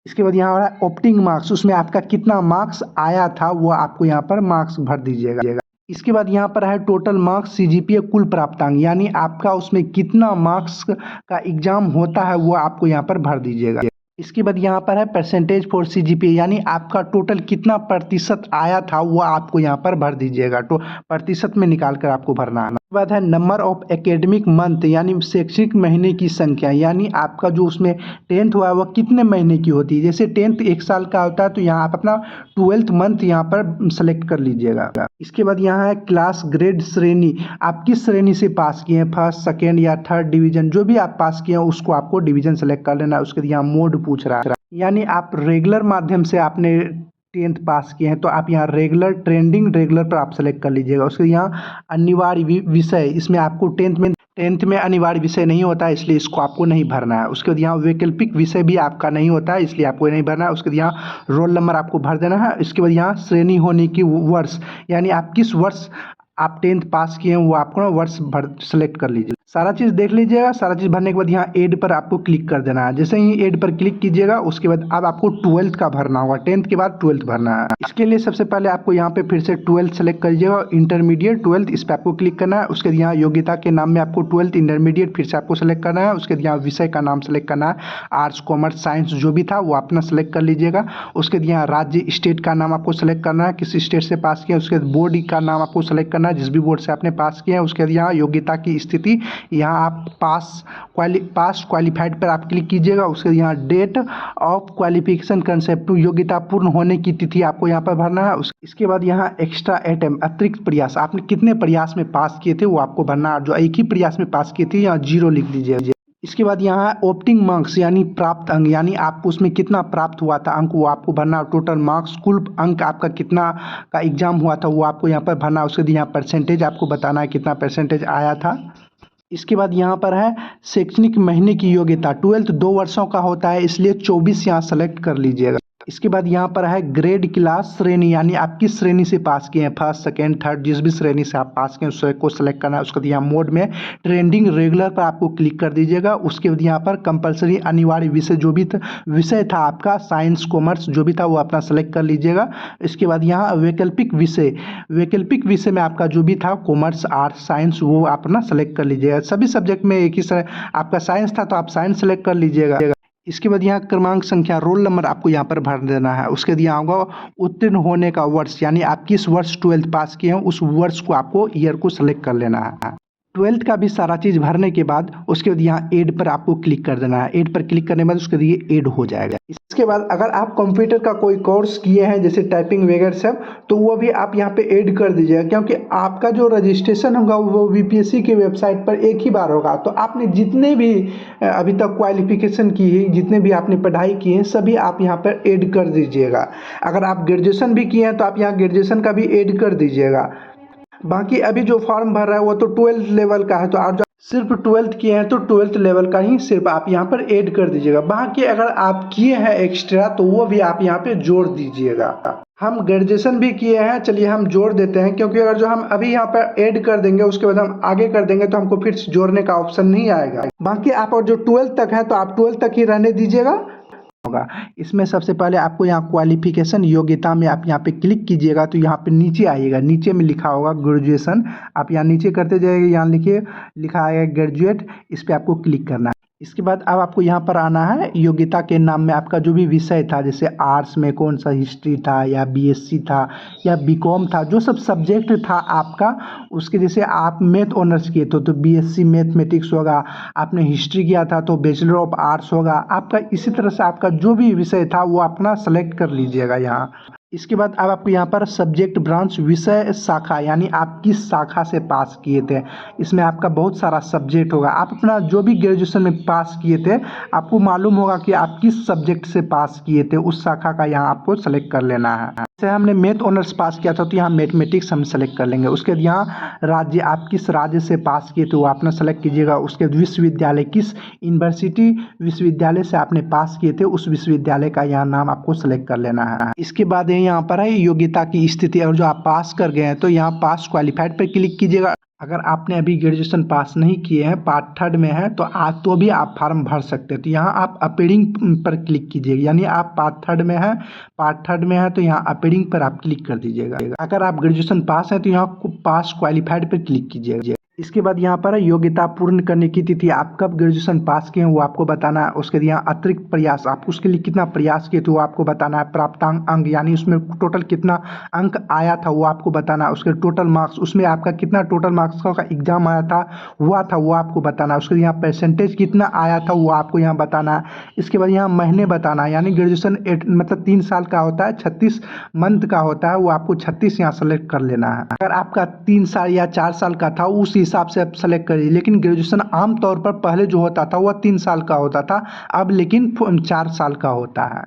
इसके बाद यहाँ हो रहा है ऑप्टिंग मार्क्स, उसमें आपका कितना मार्क्स आया था वो आपको यहाँ पर मार्क्स भर दीजिएगा। इसके बाद यहाँ पर है टोटल मार्क्स CGPA कुल प्राप्तांक, यानी आपका उसमें कितना मार्क्स का एग्जाम होता है वो आपको यहाँ पर भर दीजिएगा। इसके बाद यहाँ पर है परसेंटेज फॉर CGPA, यानी आपका टोटल कितना प्रतिशत आया था वो आपको यहाँ पर भर दीजिएगा। तो प्रतिशत में निकाल कर आपको भरना है। उसके बाद है नंबर ऑफ एकेडमिक मंथ, यानी शैक्षणिक महीने की संख्या, यानी आपका जो उसमें 10th हुआ है वह कितने महीने की होती है। जैसे 10th 1 साल का होता है तो यहाँ आप अपना 12th मंथ यहाँ पर सेलेक्ट कर लीजिएगा। इसके बाद यहाँ है क्लास ग्रेड श्रेणी, आप किस श्रेणी से पास किए हैं, फर्स्ट सेकेंड या थर्ड डिवीजन, जो भी आप पास किए हैं उसको आपको डिवीजन सेलेक्ट कर लेना है। उसके बाद यहाँ मोड पूछ रहा है, यानी आप रेगुलर माध्यम से आपने 10th पास किए हैं तो आप यहाँ रेगुलर ट्रेंडिंग रेगुलर पर आप सेलेक्ट कर लीजिएगा। उसके यहाँ अनिवार्य विषय, इसमें आपको 10th में अनिवार्य विषय नहीं होता है, इसलिए इसको आपको नहीं भरना है। उसके बाद यहाँ वैकल्पिक विषय भी आपका नहीं होता है, इसलिए आपको नहीं भरना है। उसके बाद यहाँ रोल नंबर आपको भर देना है। इसके बाद यहाँ श्रेणी होने की वर्ष, यानी आप किस वर्ष आप 10th पास किए हैं वो आपको ना वर्ष भर सेलेक्ट कर लीजिए। सारा चीज़ देख लीजिएगा। सारा चीज़ भरने के बाद यहाँ एड पर आपको क्लिक कर देना है। जैसे ही एड पर क्लिक कीजिएगा उसके बाद अब आपको 12th का भरना होगा, 10th के बाद 12th भरना है। इसके लिए सबसे पहले आपको यहाँ पे फिर से 12th सेलेक्ट करिएगा, इंटरमीडिएट 12th इस पर आपको क्लिक करना है। उसके बाद यहाँ योग्यता के नाम में आपको 12th इंटरमीडिएट फिर से आपको सेलेक्ट करना है। उसके बाद यहाँ विषय का नाम सेलेक्ट करना है, आर्ट्स कॉमर्स साइंस जो भी था वो अपना सेलेक्ट कर लीजिएगा। उसके बाद यहाँ राज्य स्टेट का नाम आपको सेलेक्ट करना है, किस स्टेट से पास किया। उसके बाद बोर्ड का नाम आपको सेलेक्ट करना है, जिस भी बोर्ड से आपने पास किया है। उसके बाद यहाँ योग्यता की स्थिति, यहाँ आप पास क्वालिफाइड पर आप क्लिक कीजिएगा। उसके यहाँ डेट ऑफ क्वालिफिकेशन कंसेप्ट, योग्यता पूर्ण होने की तिथि आपको यहाँ पर भरना है। इसके बाद यहाँ एक्स्ट्रा अटेम्प्ट, अतिरिक्त प्रयास, आपने कितने प्रयास में पास किए थे वो आपको भरना है। जो एक ही प्रयास में पास किए थे यहाँ 0 लिख दीजिए। इसके बाद यहाँ ऑप्टिंग मार्क्स, यानी प्राप्त अंक, यानी आपको उसमें कितना प्राप्त हुआ था अंक वो आपको भरना। टोटल मार्क्स कुल अंक आपका कितना का एग्जाम हुआ था वो आपको यहाँ पर भरना। उसके बाद यहाँ परसेंटेज आपको बताना है कितना परसेंटेज आया था। इसके बाद यहाँ पर है शैक्षणिक महीने की योग्यता, 12th 2 वर्षों का होता है, इसलिए 24 यहाँ सेलेक्ट कर लीजिएगा। इसके बाद यहाँ पर है ग्रेड क्लास श्रेणी, यानी आप किस श्रेणी से पास किए हैं, फर्स्ट सेकेंड थर्ड, जिस भी श्रेणी से आप पास किए हैं उसको सेलेक्ट करना है। उसके बाद यहाँ मोड में ट्रेंडिंग रेगुलर पर आपको क्लिक कर दीजिएगा। उसके बाद यहाँ पर कंपलसरी अनिवार्य विषय जो भी विषय था आपका साइंस कॉमर्स जो भी था वो अपना सेलेक्ट कर लीजिएगा। इसके बाद यहाँ वैकल्पिक विषय में आपका जो भी था कॉमर्स आर्ट्स साइंस वो अपना सेलेक्ट कर लीजिएगा। सभी सब्जेक्ट में एक ही आपका साइंस था तो आप साइंस सेलेक्ट कर लीजिएगा। इसके बाद यहाँ क्रमांक संख्या रोल नंबर आपको यहाँ पर भर देना है। उसके बाद यहाँ होगा उत्तीर्ण होने का वर्ष, यानी आप किस वर्ष 12th पास किए हैं उस वर्ष को आपको ईयर को सेलेक्ट कर लेना है। 12th का भी सारा चीज़ भरने के बाद उसके बाद यहाँ एड पर आपको क्लिक कर देना है। एड पर क्लिक करने के बाद उसके लिए एड हो जाएगा। इसके बाद अगर आप कंप्यूटर का कोई कोर्स किए हैं जैसे टाइपिंग वगैरह सब, तो वो भी आप यहाँ पे ऐड कर दीजिएगा, क्योंकि आपका जो रजिस्ट्रेशन होगा वो BPSC की वेबसाइट पर एक ही बार होगा। तो आपने जितने भी अभी तक क्वालिफिकेशन की है, जितने भी आपने पढ़ाई की है, सभी आप यहाँ पर ऐड कर दीजिएगा। अगर आप ग्रेजुएशन भी किए हैं तो आप यहाँ ग्रेजुएशन का भी ऐड कर दीजिएगा। बाकी अभी जो फॉर्म भर रहा है वो तो 12th लेवल का है, तो आप जो सिर्फ 12th किए हैं तो 12th लेवल का ही सिर्फ आप यहाँ पर ऐड कर दीजिएगा। बाकी अगर आप किए हैं एक्स्ट्रा तो वो भी आप यहाँ पे जोड़ दीजिएगा। हम ग्रेजुएशन भी किए हैं, चलिए हम जोड़ देते हैं, क्योंकि अगर जो हम अभी यहाँ पर ऐड कर देंगे उसके बाद हम आगे कर देंगे तो हमको फिर जोड़ने का ऑप्शन नहीं आएगा। बाकी आप और जो 12th तक है तो आप 12th तक ही रहने दीजिएगा होगा। इसमें सबसे पहले आपको यहाँ क्वालिफिकेशन योग्यता में आप यहाँ पे क्लिक कीजिएगा तो यहाँ पे नीचे आइएगा, नीचे में लिखा होगा ग्रेजुएशन, आप यहाँ नीचे करते जाइएगा, यहाँ लिखा है ग्रेजुएट, इस पर आपको क्लिक करना है। इसके बाद अब आपको यहाँ पर आना है योग्यता के नाम में आपका जो भी विषय था, जैसे आर्ट्स में कौन सा हिस्ट्री था या बीएससी था या बीकॉम था, जो सब सब्जेक्ट था आपका उसके, जैसे आप मैथ ऑनर्स किए थे तो बीएससी मैथमेटिक्स होगा, आपने हिस्ट्री किया था तो बैचलर ऑफ आर्ट्स होगा आपका। इसी तरह से आपका जो भी विषय था वो अपना सेलेक्ट कर लीजिएगा यहाँ। इसके बाद अब आपको यहाँ पर सब्जेक्ट ब्रांच विषय शाखा यानी आप किस शाखा से पास किए थे, इसमें आपका बहुत सारा सब्जेक्ट होगा। आप अपना जो भी ग्रेजुएशन में पास किए थे आपको मालूम होगा कि आप किस सब्जेक्ट से पास किए थे, उस शाखा का यहाँ आपको सेलेक्ट कर लेना है। जैसे हमने मैथ ऑनर्स पास किया था तो यहाँ मैथमेटिक्स हम सेलेक्ट कर लेंगे। उसके बाद यहाँ राज्य, आप किस राज्य से पास किए थे वो अपना सेलेक्ट कीजिएगा। उसके बाद विश्वविद्यालय, किस यूनिवर्सिटी विश्वविद्यालय से आपने पास किए थे उस विश्वविद्यालय का यहाँ नाम आपको सेलेक्ट कर लेना है। इसके बाद यहाँ पर है योग्यता की स्थिति, और जो आप पास कर गए हैं तो यहाँ पास क्वालिफाइड पर क्लिक कीजिएगा। अगर आपने अभी ग्रेजुएशन पास नहीं किए हैं, पार्ट थर्ड में है तो तो भी आप फॉर्म भर सकते हैं। तो यहाँ आप अपीयरिंग पर क्लिक कीजिएगा, यानी आप पार्ट थर्ड में है तो यहाँ अपीयरिंग पर आप क्लिक कर दीजिएगा। अगर आप ग्रेजुएशन पास हैं तो यहाँ पास क्वालिफाइड पर क्लिक कीजिएगा। इसके बाद यहाँ पर योग्यता पूर्ण करने की तिथि, आप कब ग्रेजुएशन पास किए हैं वो आपको बताना है। उसके यहाँ अतिरिक्त प्रयास, आप उसके लिए कितना प्रयास किए थे वो आपको बताना है। प्राप्तांक अंक यानी उसमें टोटल कितना अंक आया था वो आपको बताना है। उसके टोटल मार्क्स, उसमें आपका कितना टोटल मार्क्स का एग्जाम आया था वो आपको बताना है। उसके यहाँ परसेंटेज कितना आया था वो आपको यहाँ बताना है। इसके बाद यहाँ महीने बताना है, यानी ग्रेजुएशन मतलब 3 साल का होता है, 36 मंथ का होता है, वो आपको 36 यहाँ सेलेक्ट कर लेना है। अगर आपका 3 साल या 4 साल का था उस हिसाब से आप सेलेक्ट करिए। लेकिन ग्रेजुएशन आमतौर पर पहले जो होता था वह 3 साल का होता था, अब लेकिन 4 साल का होता है।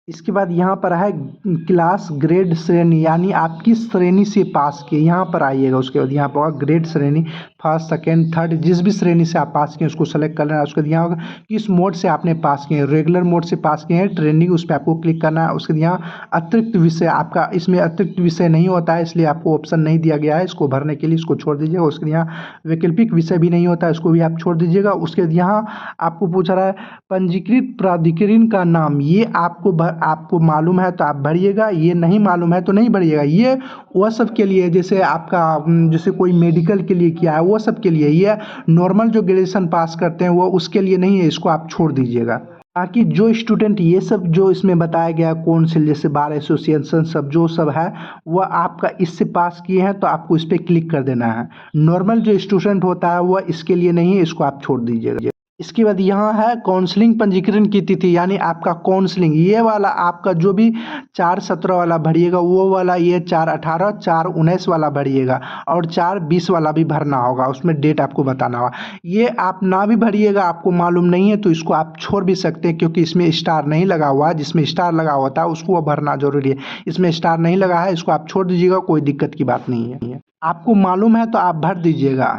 इसके बाद यहाँ पर है क्लास ग्रेड श्रेणी, यानी आप किस श्रेणी से पास किए यहाँ पर आइएगा। उसके बाद यहाँ पर ग्रेड श्रेणी, फर्स्ट सेकेंड थर्ड, जिस भी श्रेणी से आप पास किए उसको सेलेक्ट कर लेना है। उसके बाद यहाँ होगा किस मोड से आपने पास किए, रेगुलर मोड से पास किए हैं, ट्रेनिंग, उस पर आपको क्लिक करना है। उसके बाद यहाँ अतिरिक्त विषय, आपका इसमें अतिरिक्त विषय नहीं होता है इसलिए आपको ऑप्शन नहीं दिया गया है इसको भरने के लिए, इसको छोड़ दीजिएगा। उसके बाद यहाँ वैकल्पिक विषय भी नहीं होता है, इसको भी आप छोड़ दीजिएगा। उसके बाद यहाँ आपको पूछ रहा है पंजीकृत प्राधिकरण का नाम, ये आपको मालूम है तो आप भरिएगा, ये नहीं मालूम है तो नहीं भरिएगा। ये वह सब के लिए, जैसे आपका जैसे कोई मेडिकल के लिए किया है वो सब के लिए, ये नॉर्मल जो ग्रेजुएशन पास करते हैं वो उसके लिए नहीं है, इसको आप छोड़ दीजिएगा। ताकि जो स्टूडेंट ये सब जो इसमें बताया गया काउंसिल जैसे बार एसोसिएशन सब जो सब है वह आपका इससे पास किए हैं तो आपको इस पर क्लिक कर देना है। नॉर्मल जो स्टूडेंट होता है वह इसके लिए नहीं है, इसको आप छोड़ दीजिएगा। इसके बाद यहाँ है काउंसलिंग पंजीकरण की तिथि, यानी आपका काउंसलिंग ये वाला आपका जो भी 4/17 वाला भरिएगा वो वाला, ये 4/18 4/19 वाला भरिएगा, और 4/20 वाला भी भरना होगा, उसमें डेट आपको बताना होगा। ये आप ना भी भरिएगा, आपको मालूम नहीं है तो इसको आप छोड़ भी सकते हैं, क्योंकि इसमें स्टार नहीं लगा हुआ है। जिसमें स्टार लगा होता है उसको भरना जरूरी है, इसमें स्टार नहीं लगा है, इसको आप छोड़ दीजिएगा, कोई दिक्कत की बात नहीं है। आपको मालूम है तो आप भर दीजिएगा।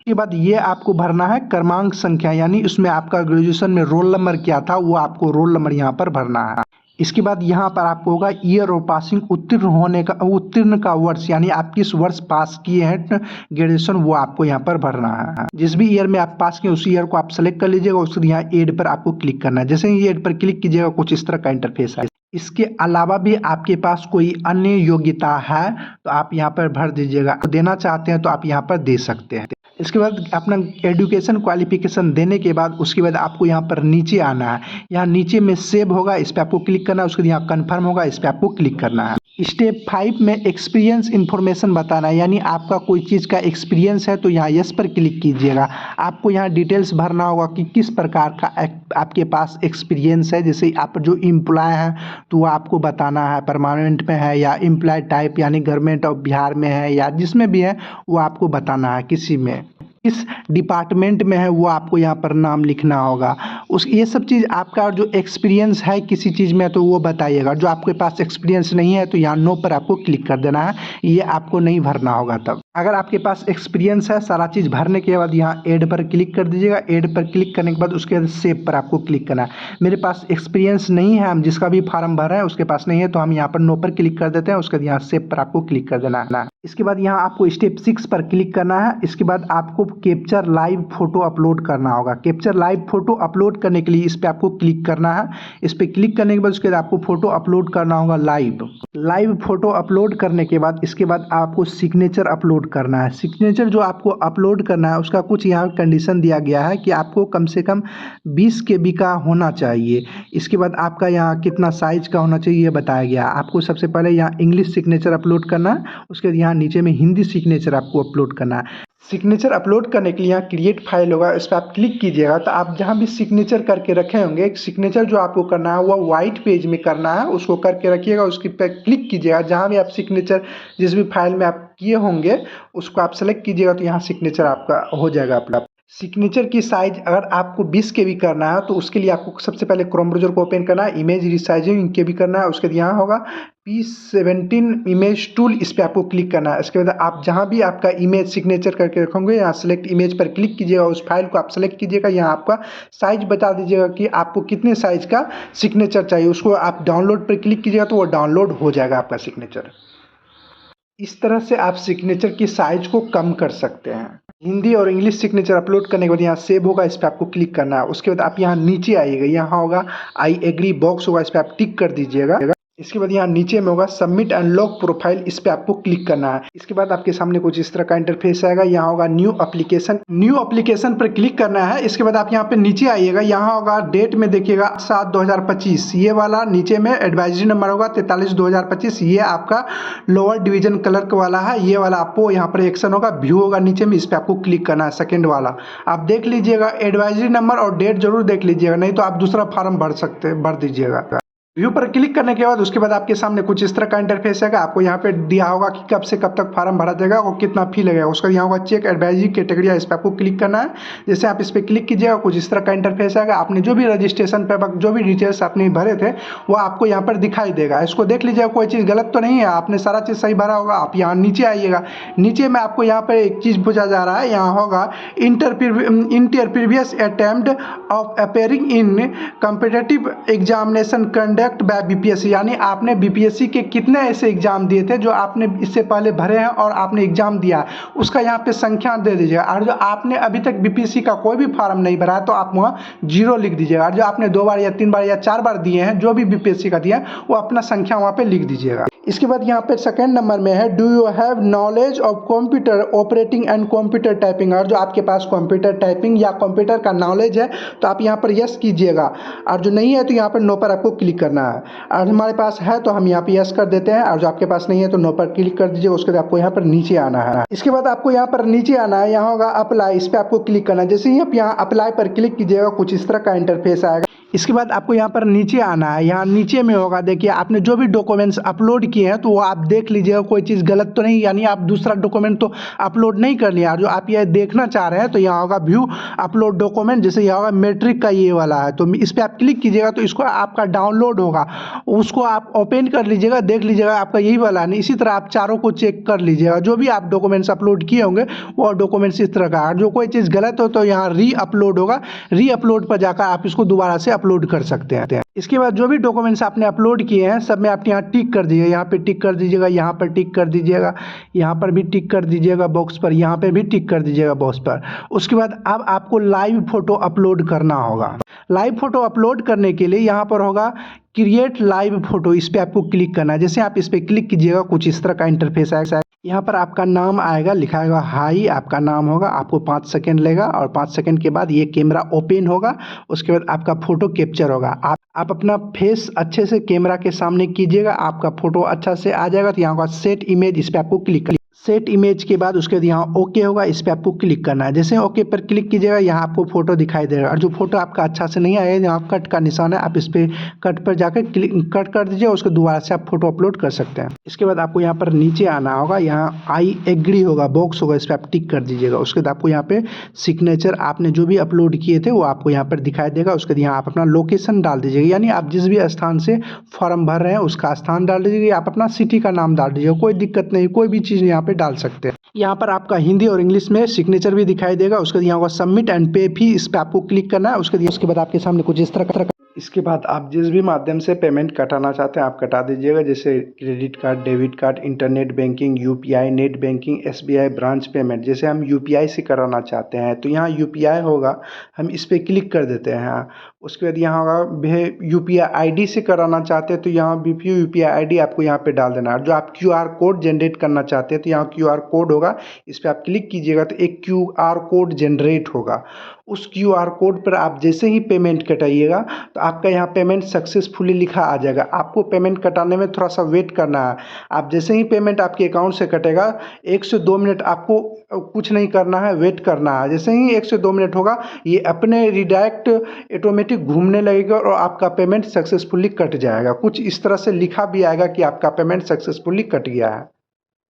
के बाद ये आपको भरना है क्रमांक संख्या, यानी उसमें आपका ग्रेजुएशन में रोल नंबर क्या था वो आपको रोल नंबर यहाँ पर भरना है। इसके बाद यहाँ पर आपको होगा ईयर ऑफ पासिंग, उत्तीर्ण का वर्ष, यानी आप किस वर्ष पास किए हैं ग्रेजुएशन वो आपको यहाँ पर भरना है। जिस भी ईयर में आप पास किए उस ईयर को आप सेलेक्ट कर लीजिएगा। उसके यहाँ एड पर आपको क्लिक करना है। जैसे ही एड पर क्लिक कीजिएगा कुछ इस तरह का इंटरफेस है। इसके अलावा भी आपके पास कोई अन्य योग्यता है तो आप यहाँ पर भर दीजिएगा, तो देना चाहते हैं तो आप यहाँ पर दे सकते हैं। इसके बाद अपना एजुकेशन क्वालिफिकेशन देने के बाद उसके बाद आपको यहाँ पर नीचे आना है। यहाँ नीचे में सेव होगा, इस पर आपको क्लिक करना है। उसके बाद यहाँ कन्फर्म होगा, इस पर आपको क्लिक करना है। स्टेप 5 में एक्सपीरियंस इन्फॉर्मेशन बताना है, यानी आपका कोई चीज़ का एक्सपीरियंस है तो यहाँ यस पर क्लिक कीजिएगा। आपको यहाँ डिटेल्स भरना होगा कि किस प्रकार का आपके पास एक्सपीरियंस है। जैसे आप जो एम्प्लॉय हैं तो वो आपको बताना है, परमानेंट में है या एम्प्लॉय टाइप यानी गवर्नमेंट ऑफ बिहार में है या जिसमें भी है वो आपको बताना है। किसी में किस डिपार्टमेंट में है वो आपको यहाँ पर नाम लिखना होगा। ये सब चीज़ आपका जो एक्सपीरियंस है किसी चीज़ में तो वो बताइएगा। जो आपके पास एक्सपीरियंस नहीं है तो यहाँ नो पर आपको क्लिक कर देना है, ये आपको नहीं भरना होगा। तब अगर आपके पास एक्सपीरियंस है सारा चीज़ भरने के बाद यहाँ ऐड पर क्लिक कर दीजिएगा। ऐड पर क्लिक करने के बाद उसके बाद सेव पर आपको क्लिक करना है। मेरे पास एक्सपीरियंस नहीं है, हम जिसका भी फार्म भर रहे हैं उसके पास नहीं है तो हम यहाँ पर नो पर क्लिक कर देते हैं। उसके बाद यहाँ सेव पर आपको क्लिक कर देना है। इसके बाद यहाँ आपको स्टेप 6 पर क्लिक करना है। इसके बाद आपको कैप्चर लाइव फोटो अपलोड करना होगा। कैप्चर लाइव फोटो अपलोड करने के लिए इस पर आपको क्लिक करना है। इस पर क्लिक करने के बाद उसके बाद आपको फोटो अपलोड करना होगा लाइव फोटो अपलोड करने के बाद इसके बाद आपको सिग्नेचर अपलोड अपलोड करना है। सिग्नेचर जो आपको अपलोड करना है उसका कुछ यहाँ कंडीशन दिया गया है कि आपको कम से कम 20 KB का होना चाहिए। इसके बाद आपका यहाँ कितना साइज का होना चाहिए ये बताया गया है। आपको सबसे पहले यहाँ इंग्लिश सिग्नेचर अपलोड करना है, उसके बाद यहाँ नीचे में हिंदी सिग्नेचर आपको अपलोड करना है। सिग्नेचर अपलोड करने के लिए यहाँ क्रिएट फाइल होगा, इस पर आप क्लिक कीजिएगा तो आप जहाँ भी सिग्नेचर करके रखे होंगे, एक सिग्नेचर जो आपको करना है वह वाइट पेज में करना है, उसको करके रखिएगा। उसके पे क्लिक कीजिएगा, जहाँ भी आप सिग्नेचर जिस भी फाइल में आप किए होंगे उसको आप सेलेक्ट कीजिएगा तो यहाँ सिग्नेचर आपका हो जाएगा अपना। सिग्नेचर की साइज अगर आपको 20 KB करना है तो उसके लिए आपको सबसे पहले क्रोम ब्राउज़र को ओपन करना है, इमेज रिसाइजिंग के भी करना है। उसके बाद यहाँ होगा P17 इमेज टूल, इस पर आपको क्लिक करना है। इसके बाद आप जहाँ भी आपका इमेज सिग्नेचर करके रखोगे यहाँ सेलेक्ट इमेज पर क्लिक कीजिएगा, उस फाइल को आप सेलेक्ट कीजिएगा। यहाँ आपका साइज बता दीजिएगा कि आपको कितने साइज का सिग्नेचर चाहिए, उसको आप डाउनलोड पर क्लिक कीजिएगा तो वो डाउनलोड हो जाएगा आपका सिग्नेचर। इस तरह से आप सिग्नेचर की साइज को कम कर सकते हैं। हिंदी और इंग्लिश सिग्नेचर अपलोड करने के बाद यहाँ सेव होगा, इस पर आपको क्लिक करना है। उसके बाद आप यहाँ नीचे आइएगा, यहाँ होगा आई एग्री बॉक्स होगा, इस पर आप टिक कर दीजिएगा। इसके बाद यहाँ नीचे में होगा सबमिट एंड लॉक प्रोफाइल, इस पे आपको क्लिक करना है। इसके बाद आपके सामने कुछ इस तरह का इंटरफेस आएगा। यहाँ होगा न्यू एप्लीकेशन पर क्लिक करना है। इसके बाद आप यहाँ पे नीचे आइएगा, यहाँ होगा डेट में देखिएगा 7/2025, ये वाला नीचे में एडवाइजरी नंबर होगा 43/2025, ये आपका लोअर डिवीजन क्लर्क वाला है। ये वाला आपको यहाँ पर एक्शन होगा, व्यू होगा नीचे में, इस पर आपको क्लिक करना है। सेकेंड वाला आप देख लीजिएगा, एडवाइजरी नंबर और डेट जरूर देख लीजिएगा, नहीं तो आप दूसरा फॉर्म भर दीजिएगा। व्यू पर क्लिक करने के बाद उसके बाद आपके सामने कुछ इस तरह का इंटरफेस आएगा। आपको यहाँ पे दिया होगा कि कब से कब तक फॉर्म भरा जाएगा और कितना फी लगेगा। उसका यहाँ होगा चेक एडवाइजरी कैटेगरी, इस पर आपको क्लिक करना है। जैसे आप इस पर क्लिक कीजिएगा कुछ इस तरह का इंटरफेस आएगा। आपने जो भी रजिस्ट्रेशन पेपर जो भी डिटेल्स आपने भरे थे वो आपको यहाँ पर दिखाई देगा। इसको देख लीजिएगा, कोई चीज़ गलत तो नहीं है, आपने सारा चीज़ सही भरा होगा। आप यहाँ नीचे आइएगा, नीचे में आपको यहाँ पर एक चीज़ पूछा जा रहा है, यहाँ होगा inter previous attempt of appearing in competitive examination conduct bye BPSC, यानी आपने BPSC के कितने ऐसे एग्जाम दिए थे जो आपने इससे पहले भरे हैं और आपने एग्जाम दिया, उसका यहाँ पे संख्या दे दीजिएगा। और जो आपने अभी तक BPSC का कोई भी फॉर्म नहीं भरा है तो आप वहाँ 0 लिख दीजिएगा। और जो आपने 2 बार या 3 बार या 4 बार दिए हैं, जो भी BPSC का दिया है वो अपना संख्या वहाँ पे लिख दीजिएगा। इसके बाद यहाँ पे सेकंड नंबर में है, do you have knowledge of computer operating and computer typing. और जो आपके पास कंप्यूटर टाइपिंग या कंप्यूटर का नॉलेज है तो आप यहाँ पर यस कीजिएगा, और जो नहीं है तो यहाँ पर नो पर आपको क्लिक करना है। और हमारे पास है तो हम यहाँ पे यस कर देते हैं, और जो आपके पास नहीं है तो नो पर क्लिक कर दीजिए। उसके बाद आपको यहाँ पर नीचे आना है। इसके बाद आपको यहाँ पर नीचे आना है, यहाँ होगा अप्लाई, इस पर आपको क्लिक करना है। जैसे ही आप यहाँ अप्लाई पर क्लिक कीजिएगा कुछ इस तरह का इंटरफेस आएगा। इसके बाद आपको यहाँ पर नीचे आना है, यहाँ नीचे में होगा देखिए आपने जो भी डॉक्यूमेंट्स अपलोड किए हैं तो वो आप देख लीजिएगा, कोई चीज़ गलत तो नहीं, यानी आप दूसरा डॉक्यूमेंट तो अपलोड नहीं कर लिया। जो आप ये देखना चाह रहे हैं तो यहाँ होगा व्यू अपलोड डॉक्यूमेंट, जैसे यहाँ होगा मैट्रिक का ये वाला है तो इस पर आप क्लिक कीजिएगा तो इसको आपका डाउनलोड होगा, उसको आप ओपन कर लीजिएगा, देख लीजिएगा आपका यही वाला है। इसी तरह आप चारों को चेक कर लीजिएगा, जो भी आप डॉक्यूमेंट्स अपलोड किए होंगे वो डॉक्यूमेंट्स इस तरह का। जो कोई चीज़ गलत हो तो यहाँ री अपलोड होगा, री अपलोड पर जाकर आप इसको दोबारा से अपलोड कर सकते हैं। इसके बाद जो भी डॉक्यूमेंट्स आपने अपलोड किए हैं सब में आप यहाँ टिक कर दीजिएगा, यहाँ पे टिक कर दीजिएगा, यहाँ पर टिक कर दीजिएगा, यहाँ पर भी टिक कर दीजिएगा बॉक्स पर, यहाँ पे भी टिक कर दीजिएगा बॉक्स पर। उसके बाद अब आपको लाइव फोटो अपलोड करना होगा। लाइव फोटो अपलोड करने के लिए यहाँ पर होगा क्रिएट लाइव फोटो, इस पर आपको क्लिक करना है। जैसे आप इस पर क्लिक कीजिएगा कुछ इस तरह का इंटरफेस आएगा। यहाँ पर आपका नाम आएगा, लिखा होगा हाई, आपका नाम होगा, आपको 5 सेकंड लेगा और 5 सेकंड के बाद ये कैमरा ओपन होगा। उसके बाद आपका फोटो कैप्चर होगा। आप अपना फेस अच्छे से कैमरा के सामने कीजिएगा, आपका फोटो अच्छा से आ जाएगा। तो यहाँ का सेट इमेज, इस पर आपको क्लिक सेट इमेज के बाद उसके बाद यहाँ ओके होगा, इस पर आपको क्लिक करना है। जैसे ओके पर क्लिक कीजिएगा यहाँ आपको फोटो दिखाई देगा, और जो फोटो आपका अच्छा से नहीं आएगा यहाँ कट का निशान है, आप इस पर कट पर जाकर क्लिक कट कर दीजिए, उसके दोबारा से आप फोटो अपलोड कर सकते हैं। इसके बाद आपको यहाँ पर नीचे आना होगा, यहाँ आई एग्री होगा बॉक्स होगा, इस पर आप टिक कर दीजिएगा। उसके बाद आपको यहाँ पे सिग्नेचर आपने जो भी अपलोड किए थे वो आपको यहाँ पर दिखाई देगा। उसके बाद यहाँ आप अपना लोकेशन डाल दीजिएगा, यानी आप जिस भी स्थान से फॉर्म भर रहे हैं उसका स्थान डाल दीजिएगा, आप अपना सिटी का नाम डाल दीजिएगा, कोई दिक्कत नहीं, कोई भी चीज़ यहाँ पे डाल सकते हैं। यहाँ पर आपका हिंदी और इंग्लिश में सिग्नेचर भी दिखाई देगा। उसके बाद यहाँ होगा सबमिट एंड पे फी, इस पर आपको क्लिक करना है। उसके बाद आपके सामने कुछ इस तरह का इसके बाद आप जिस भी माध्यम से पेमेंट कटाना चाहते हैं आप कटा दीजिएगा, जैसे credit card, debit card, internet banking, UPI, net banking, SBI branch payment. जैसे हम UPI से कराना चाहते हैं तो यहाँ UPI होगा, हम इस पर क्लिक कर देते हैं। उसके बाद यहाँ होगा यूपीआई आईडी से कराना चाहते हैं तो यहाँ बीपीओ यूपीआई आईडी आपको यहाँ पे डाल देना है। जो आप क्यूआर कोड जनरेट करना चाहते हैं तो यहाँ क्यूआर कोड होगा, इस पर आप क्लिक कीजिएगा तो एक क्यूआर कोड जनरेट होगा। उस क्यूआर कोड पर आप जैसे ही पेमेंट कटाइएगा तो आपका यहाँ पेमेंट सक्सेसफुली लिखा आ जाएगा। आपको पेमेंट कटाने में थोड़ा सा वेट करना है। आप जैसे ही पेमेंट आपके अकाउंट से कटेगा 1 से 2 मिनट आपको कुछ नहीं करना है, वेट करना है। जैसे ही 1 से 2 मिनट होगा ये अपने रिडायरेक्ट ऑटोमेटिक घूमने लगेगा और आपका पेमेंट सक्सेसफुली कट जाएगा। कुछ इस तरह से लिखा भी आएगा कि आपका पेमेंट सक्सेसफुली कट गया है।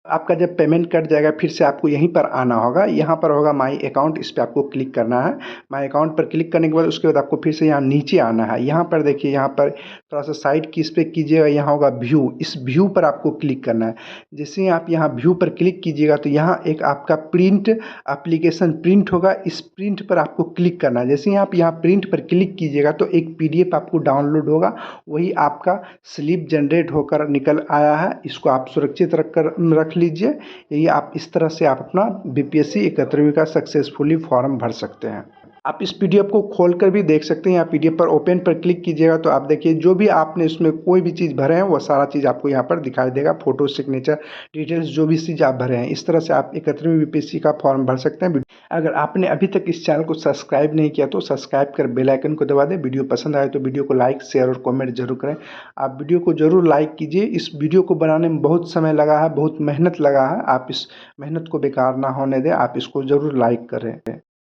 आपका जब पेमेंट कट जाएगा फिर से आपको यहीं पर आना होगा, यहाँ पर होगा माई अकाउंट, इस पर आपको क्लिक करना है। माई अकाउंट पर क्लिक करने के बाद उसके बाद आपको फिर से यहाँ नीचे आना है। यहाँ पर देखिए, यहाँ पर थोड़ा सा साइड की इस पर कीजिएगा, यहाँ होगा व्यू, इस व्यू पर आपको क्लिक करना है। जैसे ही आप यहाँ व्यू पर क्लिक कीजिएगा तो यहाँ एक आपका प्रिंट एप्लीकेशन प्रिंट होगा, इस प्रिंट पर आपको क्लिक करना है। जैसे ही आप यहाँ प्रिंट पर क्लिक कीजिएगा तो एक PDF आपको डाउनलोड होगा, वही आपका स्लिप जनरेट होकर निकल आया है। इसको आप सुरक्षित रख लीजिए। यही आप इस तरह से आप अपना बीपीएससी 71वीं का सक्सेसफुली फॉर्म भर सकते हैं। आप इस PDF को खोलकर भी देख सकते हैं। यहाँ PDF पर ओपन पर क्लिक कीजिएगा तो आप देखिए जो भी आपने इसमें कोई भी चीज़ भरे हैं वो सारा चीज़ आपको यहाँ पर दिखाई देगा। फोटो, सिग्नेचर, डिटेल्स, जो भी चीज़ आप भरे हैं, इस तरह से आप 71वीं बीपीएससी का फॉर्म भर सकते हैं। अगर आपने अभी तक इस चैनल को सब्सक्राइब नहीं किया तो सब्सक्राइब कर बेल आइकन को दबा दें। वीडियो पसंद आए तो वीडियो को लाइक, शेयर और कमेंट जरूर करें। आप वीडियो को जरूर लाइक कीजिए। इस वीडियो को बनाने में बहुत समय लगा है, बहुत मेहनत लगा है। आप इस मेहनत को बेकार ना होने दें, आप इसको जरूर लाइक करें।